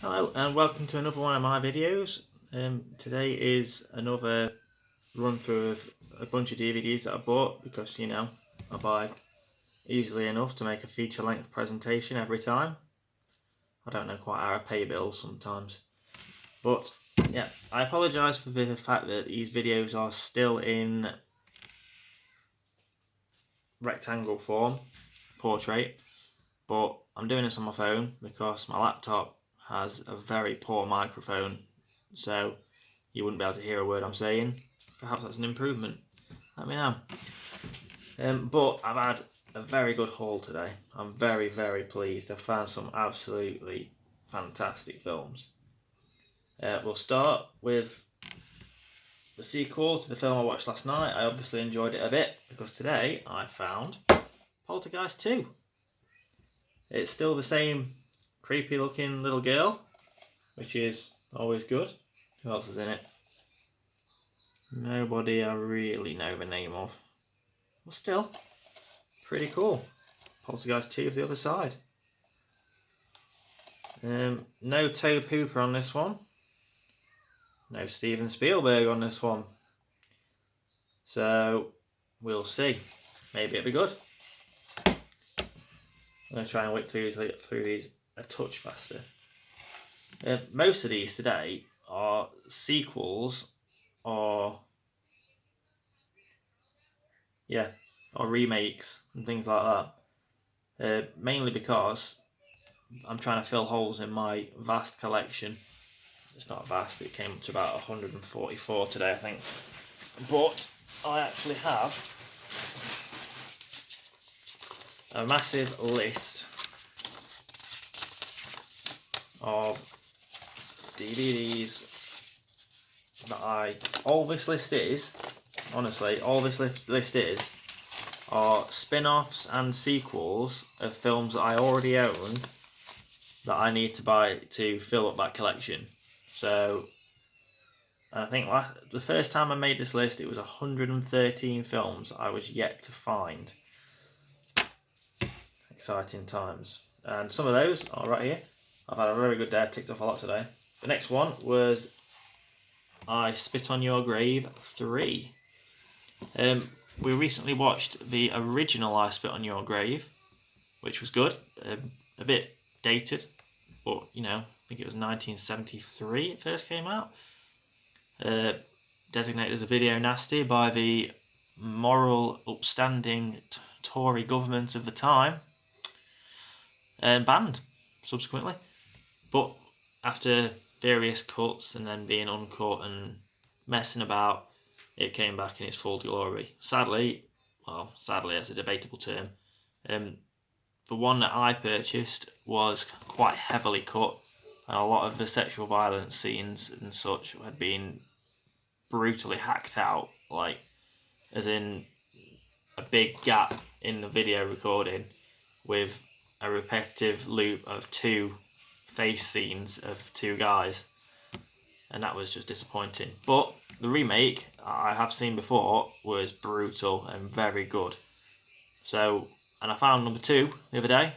Hello and welcome to another one of my videos. Today is another run through of a bunch of DVDs that I bought because, I buy easily enough to make a feature length presentation every time. I don't know quite how I pay bills sometimes. But yeah, I apologise for the fact that these videos are still in rectangle form, portrait, but I'm doing this on my phone because my laptop has a very poor microphone, so you wouldn't be able to hear a word I'm saying. Perhaps that's an improvement. Let me know. But I've had a very good haul today. I'm very, very pleased. I've found some absolutely fantastic films. We'll start with the sequel to the film I watched last night. I obviously enjoyed it a bit because today I found Poltergeist 2. It's still the same creepy looking little girl, which is always good. Who else is in it? Nobody I really know the name of. Well, still, pretty cool. Poltergeist 2 of the other side. No Tobe Hooper on this one. No Steven Spielberg on this one. So, we'll see. Maybe it'll be good. I'm going to try and whip through these a touch faster. Most of these today are sequels or remakes and things like that. Mainly because I'm trying to fill holes in my vast collection. It's not vast, it came up to about 144 today, I think. But I actually have a massive list of DVDs that all this list is, honestly, all this list is are spin-offs and sequels of films that I already own that I need to buy to fill up that collection. So I think the first time I made this list, it was 113 films I was yet to find. Exciting times. And some of those are right here. I've had a very good day, I've ticked off a lot today. The next one was I Spit on Your Grave 3. We recently watched the original I Spit on Your Grave, which was good. A bit dated, but I think it was 1973 it first came out. Designated as a video nasty by the moral, upstanding Tory government of the time, and banned subsequently. But after various cuts and then being uncut and messing about, it came back in its full glory. Sadly that's a debatable term. The one that I purchased was quite heavily cut, and a lot of the sexual violence scenes and such had been brutally hacked out, like as in a big gap in the video recording with a repetitive loop of two face scenes of two guys, and that was just disappointing. But the remake I have seen before was brutal and very good. So, and I found number 2 the other day.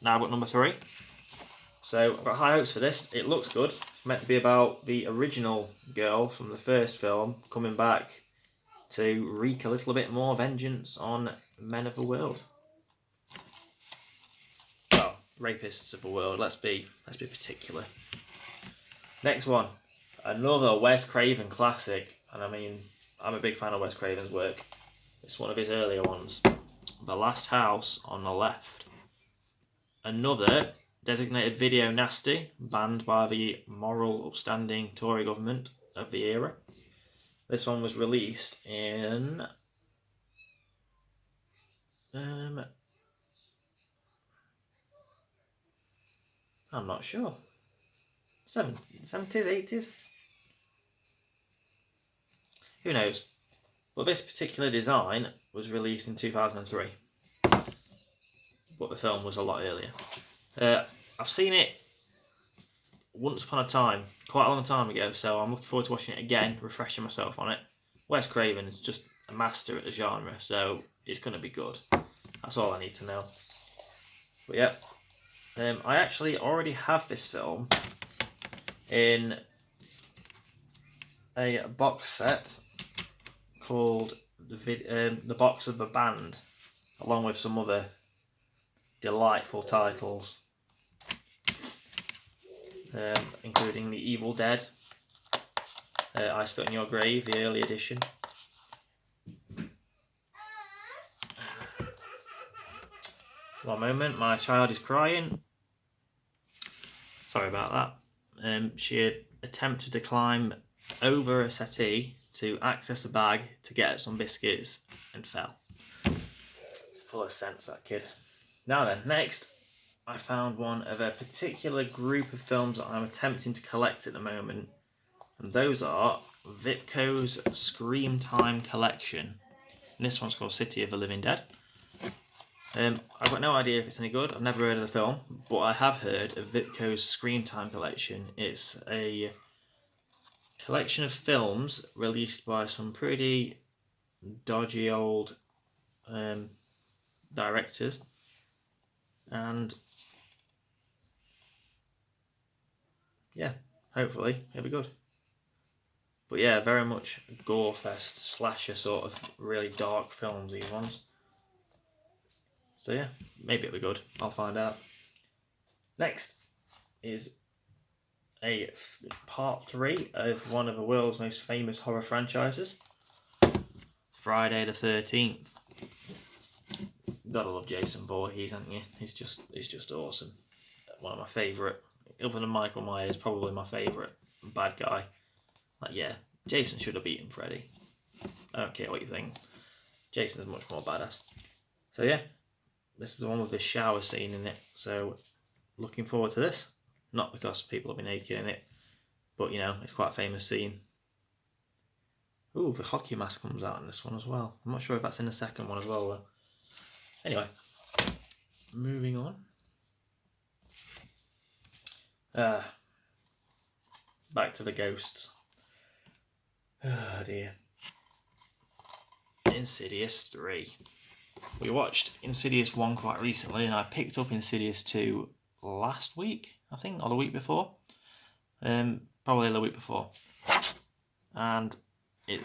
Now I've got number 3. So I've got high hopes for this. It looks good. It's meant to be about the original girl from the first film coming back to wreak a little bit more vengeance on men of the world. Well, rapists of the world. Let's be particular. Next one, another Wes Craven classic, and I mean, I'm a big fan of Wes Craven's work. It's one of his earlier ones. The Last House on the Left. Another designated video nasty, banned by the moral, upstanding Tory government of the era. This one was released in I'm not sure. 70s, 80s? Who knows? But this particular design was released in 2003. But the film was a lot earlier. I've seen it once upon a time, quite a long time ago, so I'm looking forward to watching it again, refreshing myself on it. Wes Craven is just a master at the genre, so it's going to be good. That's all I need to know. But yeah, I actually already have this film in a box set called The Box of the Band, along with some other delightful titles, including The Evil Dead, I Spit on Your Grave, the early edition. One moment, my child is crying. Sorry about that. She had attempted to climb over a settee to access the bag to get at some biscuits and fell. Full of sense, that kid. Now then, next, I found one of a particular group of films that I'm attempting to collect at the moment, and those are Vipco's Scream Time collection. And this one's called City of the Living Dead. I've got no idea if it's any good. I've never heard of the film, but I have heard of Vipco's Screen Time collection. It's a collection of films released by some pretty dodgy old directors, and yeah, hopefully it'll be good. But yeah, very much gore fest, slasher sort of really dark films, these ones. So yeah, maybe it'll be good. I'll find out. Next is a part 3 of one of the world's most famous horror franchises, Friday the 13th. Gotta love Jason Voorhees, haven't you? He's just awesome. One of my favourite, other than Michael Myers, probably my favourite bad guy. Like, yeah, Jason should have beaten Freddy. I don't care what you think. Jason's much more badass. So yeah, this is the one with the shower scene in it. So looking forward to this. Not because people have been naked in it, but you know, it's quite a famous scene. Ooh, the hockey mask comes out in this one as well. I'm not sure if that's in the second one as well though. Anyway, moving on. Back to the ghosts. Oh dear. Insidious 3. We watched Insidious 1 quite recently, and I picked up Insidious 2 last week, I think, or the week before. Probably the week before. And it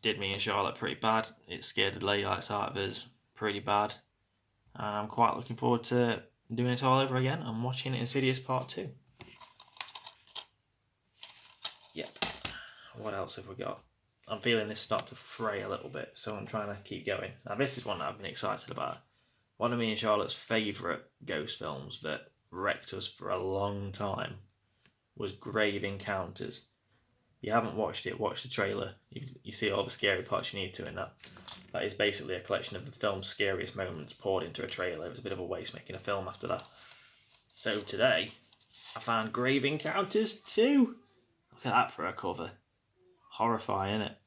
did me and Charlotte pretty bad. It scared the daylights out of us pretty bad. And I'm quite looking forward to doing it all over again and watching Insidious Part 2. Yep. What else have we got? I'm feeling this start to fray a little bit, so I'm trying to keep going. Now, this is one that I've been excited about. One of me and Charlotte's favourite ghost films that wrecked us for a long time was Grave Encounters. If you haven't watched it, watch the trailer. You see all the scary parts you need to in that. That is basically a collection of the film's scariest moments poured into a trailer. It was a bit of a waste making a film after that. So today, I found Grave Encounters 2. Look at that for a cover. Horrifying, isn't it?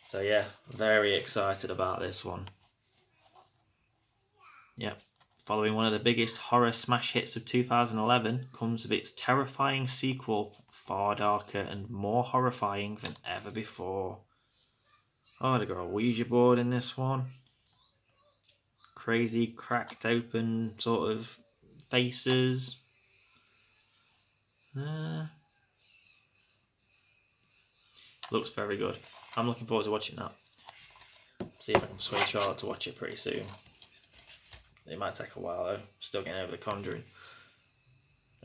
So yeah, very excited about this one. Yep. Following one of the biggest horror smash hits of 2011 comes with its terrifying sequel, far darker and more horrifying than ever before. Oh, they got a Ouija board in this one. Crazy cracked open sort of faces. Looks very good. I'm looking forward to watching that. See if I can persuade Charlotte to watch it pretty soon. It might take a while though. Still getting over The Conjuring.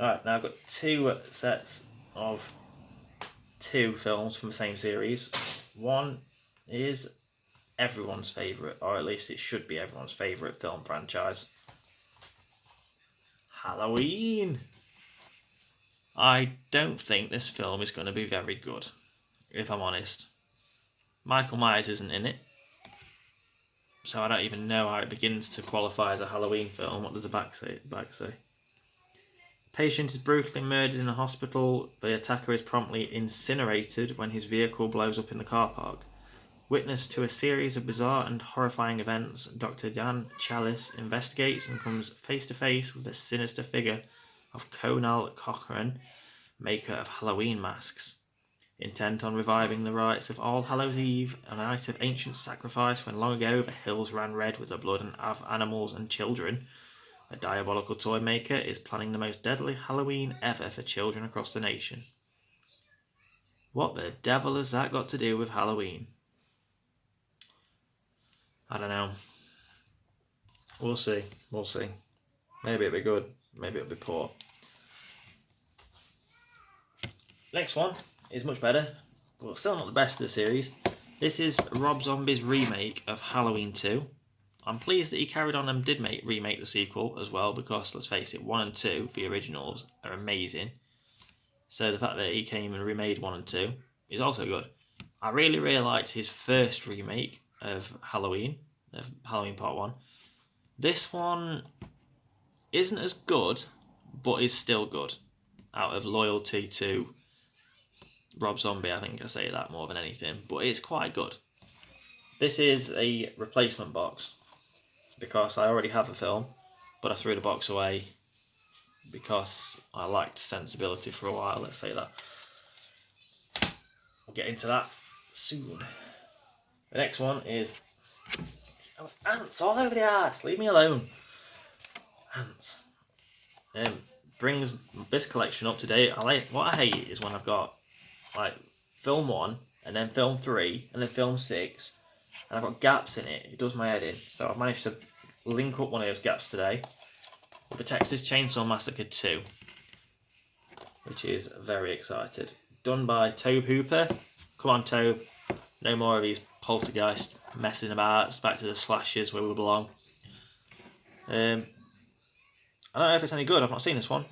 Alright, now I've got 2 sets of 2 films from the same series. One is everyone's favourite, or at least it should be everyone's favourite film franchise. Halloween! I don't think this film is going to be very good, if I'm honest. Michael Myers isn't in it, so I don't even know how it begins to qualify as a Halloween film. What does the back say? Patient is brutally murdered in a hospital. The attacker is promptly incinerated when his vehicle blows up in the car park. Witness to a series of bizarre and horrifying events, Dr. Dan Chalice investigates and comes face to face with the sinister figure of Conal Cochran, maker of Halloween masks. Intent on reviving the rites of All Hallows Eve, a night of ancient sacrifice when long ago the hills ran red with the blood of animals and children, A diabolical toy maker is planning the most deadly Halloween ever for children across the nation. What the devil has that got to do with Halloween? I don't know. We'll see. We'll see. Maybe it'll be good. Maybe it'll be poor. Next one is much better, but still not the best of the series. This is Rob Zombie's remake of Halloween 2. I'm pleased that he carried on and did remake the sequel as well, because let's face it, 1 and 2, the originals, are amazing. So the fact that he came and remade 1 and 2 is also good. I really, really liked his first remake of Halloween Part 1. This one isn't as good, but is still good. Out of loyalty to Rob Zombie, I think I say that more than anything, but it's quite good. This is a replacement box, because I already have a film, but I threw the box away because I liked sensibility for a while, let's say that. We'll get into that soon. The next one is... Oh, ants all over the arse, leave me alone. Ants. Brings this collection up to date. What I hate is when I've got like film 1 and then film 3 and then film 6 and I've got gaps in it. It does my head in. So I've managed to link up one of those gaps today with the Texas Chainsaw Massacre 2, which is very excited. Done by Tobe Hooper. Come on, Tobe. No more of these poltergeist messing about. It's back to the slashers where we belong. I don't know if it's any good. I've not seen this one.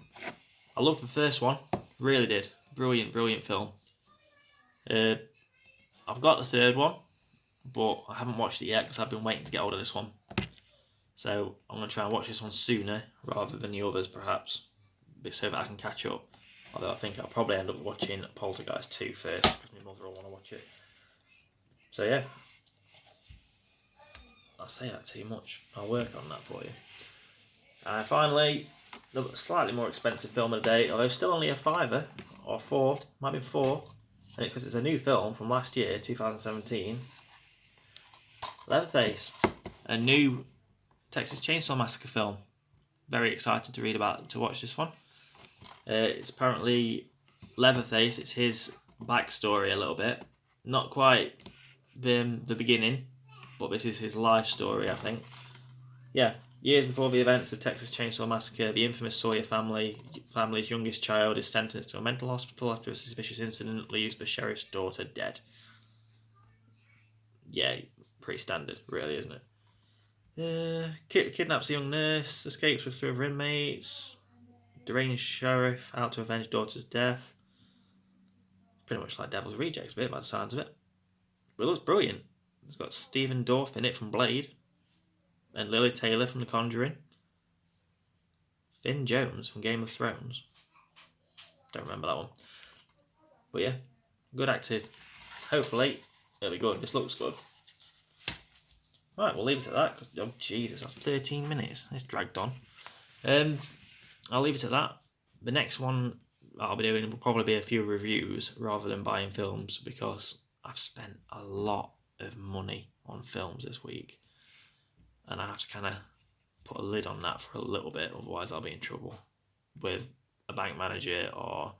I loved the first one. Really did. Brilliant, brilliant film. I've got the third one, but I haven't watched it yet because I've been waiting to get hold of this one. So I'm going to try and watch this one sooner rather than the others, perhaps, so that I can catch up. Although I think I'll probably end up watching Poltergeist 2 first, because my mother will want to watch it. So yeah. I'll say that too much. I'll work on that for you. And finally, the slightly more expensive film of the day, although still only a £5 or £4, might be £4, because it's a new film from last year, 2017. Leatherface, a new Texas Chainsaw Massacre film. Very excited to watch this one. It's apparently Leatherface. It's his backstory a little bit, not quite the beginning, but this is his life story, I think. Yeah. Years before the events of Texas Chainsaw Massacre, the infamous Sawyer family's youngest child is sentenced to a mental hospital after a suspicious incident leaves the sheriff's daughter dead. Yeah, pretty standard, really, isn't it? Kidnaps a young nurse, escapes with 3 other inmates, deranged sheriff out to avenge daughter's death. Pretty much like Devil's Rejects a bit by the sounds of it. But it looks brilliant. It's got Stephen Dorff in it from Blade, and Lily Taylor from The Conjuring. Finn Jones from Game of Thrones. Don't remember that one. But yeah, good acted. Hopefully, it'll be good. This looks good. Right, we'll leave it at that, because, oh Jesus, that's 13 minutes. It's dragged on. I'll leave it at that. The next one I'll be doing will probably be a few reviews rather than buying films, because I've spent a lot of money on films this week. And I have to kind of put a lid on that for a little bit, otherwise I'll be in trouble with a bank manager or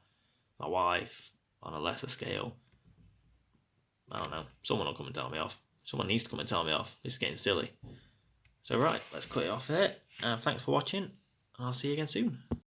my wife on a lesser scale. I don't know. Someone will come and tell me off. Someone needs to come and tell me off. This is getting silly. So right, let's cut it off there. Thanks for watching, and I'll see you again soon.